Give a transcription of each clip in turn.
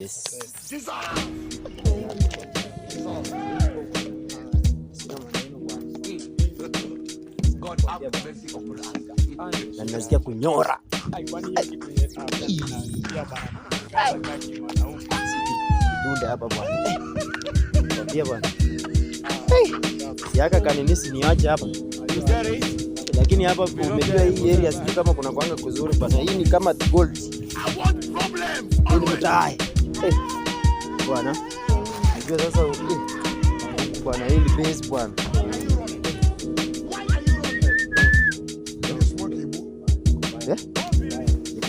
Yes. Na nasikia kunyora. Dunde hapa bwana. Kwambia bwana. Yaka kanini niache hapa. Lakini hapa umejua hii area sijui kama kuna kwanga kuzuri bwana. Hii ni kama gold. Hii ni mtai. Bwana. Ndio sasa bwana hii ni base bwana.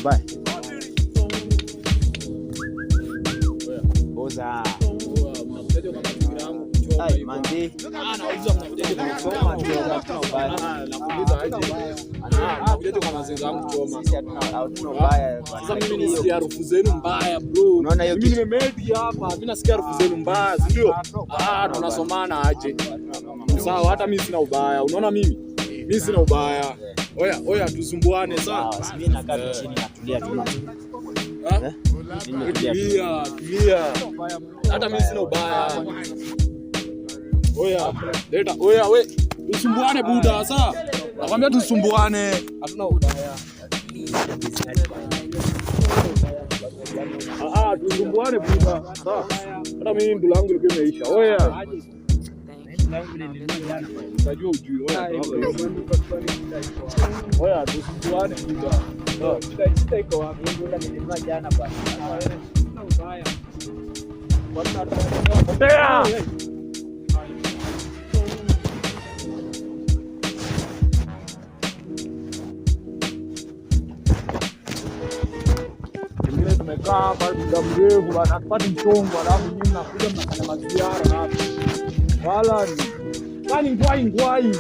Bye. Boza. Ai mandi. Nauliza mnakuja kuchoma nakuuliza aje. Mnakuja kwa mazingira yangu kuchoma. Sisi hatuna ubaya. Sasa mimi nisikia harufu zenu mbaya bro. Unaona hiyo mimi nimemedi hapa. Mimi nasikia harufu zenu mbaya, si ndio? Tunasomana aje. Sawa, hata mimi sina ubaya. Unaona mimi sina ubaya. Oya tusumbuane sawa. Mimi nakaa chini natulia tu. Tulia. Hata mimi sina ubaya. Oya we. Tusumbuane buda sawa. Nakwambia tusumbuane. Hatuna ubaya. Tusumbuane buda. Sawa. Hata mimi ndo langu limeisha. Oya. Unajua ujui. Oya tusumbuane buda. Shida iko wapi? Ndio nilinunua jana bwana. Hatuna ubaya. Potea. Tumekaa hapa muda mrefu bana, tupate mchongo, alafu nyinyi mnakuja mnafanya maziara hapa. Wala ni ngwai.